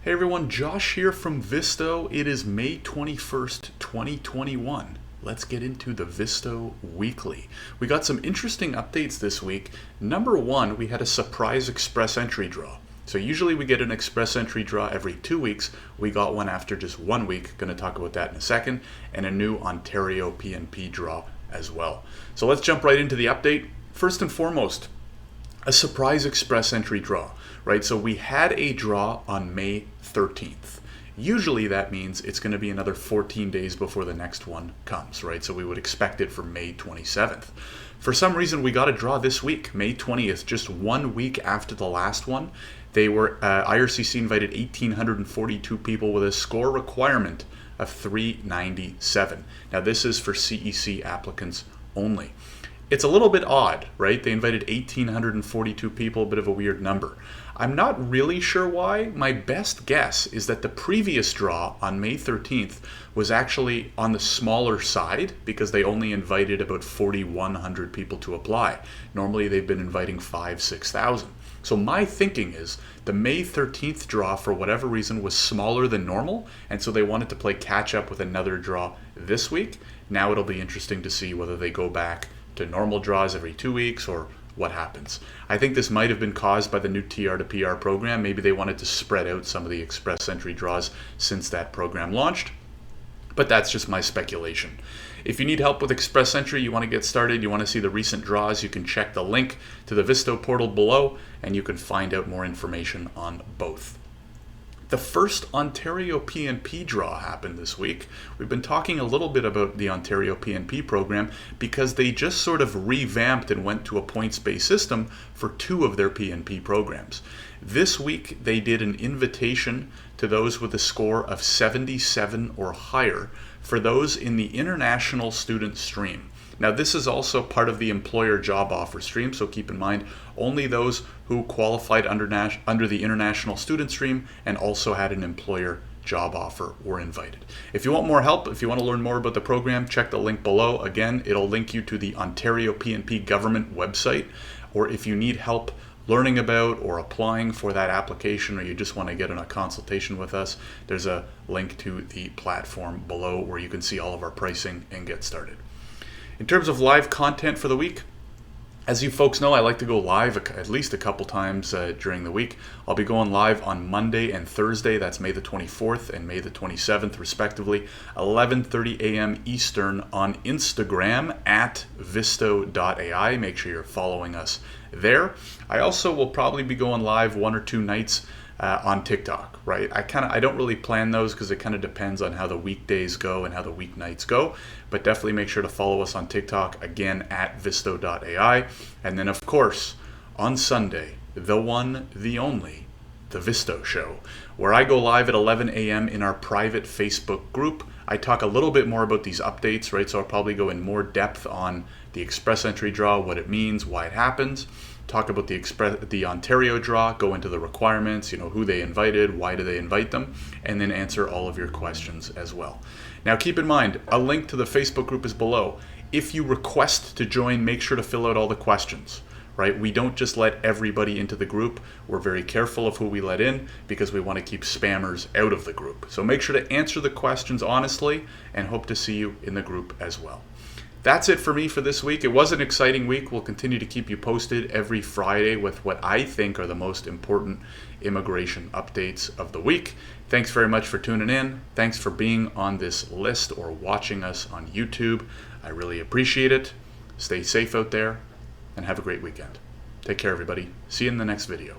Hey everyone, Josh here from Visto. It is May 21st, 2021. Let's get into the Visto Weekly. We got some interesting updates this week. Number one, we had a surprise express entry draw. So usually we get an express entry draw every 2 weeks. We got one after just 1 week. Going to talk about that in a second. And a new Ontario Pnp Draw as well. So let's jump right into the update. First and foremost, a surprise express entry draw, right? So we had a draw on May 13th. Usually that means it's going to be another 14 days before the next one comes, right? So we would expect it for May 27th. For some reason, we got a draw this week, May 20th, just 1 week after the last one. IRCC invited 1,842 people with a score requirement of 397. Now this is for CEC applicants only. It's a little bit odd, right? They invited 1,842 people, a bit of a weird number. I'm not really sure why. My best guess is that the previous draw on May 13th was actually on the smaller side because they only invited about 4,100 people to apply. Normally they've been inviting 5,000, 6,000. So my thinking is the May 13th draw, for whatever reason, was smaller than normal, and so they wanted to play catch up with another draw this week. Now it'll be interesting to see whether they go back to normal draws every 2 weeks or what happens. I think this might have been caused by the new TR to PR program. Maybe they wanted to spread out some of the express entry draws since that program launched, but that's just my speculation. If you need help with express entry, you want to get started, you want to see the recent draws, you can check the link to the Visto portal below and you can find out more information on both. The first Ontario Pnp Draw happened this week. We've been talking a little bit about the Ontario Pnp program because they just sort of revamped and went to a points-based system for 2 of their Pnp programs. This week they did an invitation to those with a score of 77 or higher for those in the international student stream. Now this is also part of the employer job offer stream, so keep in mind only those who qualified under the international student stream and also had an employer job offer were invited. If you want more help, if you want to learn more about the program, check the link below. Again, it'll link you to the Ontario Pnp government website, or if you need help learning about or applying for that application, or you just want to get in a consultation with us, there's a link to the platform below where you can see all of our pricing and get started. In terms of live content for the week, as you folks know, I like to go live at least a couple times during the week. I'll be going live on Monday and Thursday. That's May the 24th and May the 27th, respectively, 11:30 a.m. Eastern on Instagram at visto.ai. Make sure you're following us there. I also will probably be going live 1 or 2 nights on TikTok, right? I don't really plan those because it kind of depends on how the weekdays go and how the weeknights go, but definitely make sure to follow us on TikTok, again at visto.ai. And then of course on Sunday, the one, the only, the Visto Show, where I go live at 11 a.m. in our private Facebook group. I talk a little bit more about these updates, right? So I'll probably go in more depth on the express entry draw, what it means, why it happens. Talk about the Ontario draw, go into the requirements, who they invited, why do they invite them, and then answer all of your questions as well. Now keep in mind, a link to the Facebook group is below. If you request to join, make sure to fill out all the questions, right? We don't just let everybody into the group. We're very careful of who we let in because we want to keep spammers out of the group. So make sure to answer the questions honestly and hope to see you in the group as well. That's it for me for this week. It was an exciting week. We'll continue to keep you posted every Friday with what I think are the most important immigration updates of the week. Thanks very much for tuning in. Thanks for being on this list or watching us on YouTube. I really appreciate it. Stay safe out there and have a great weekend. Take care, everybody. See you in the next video.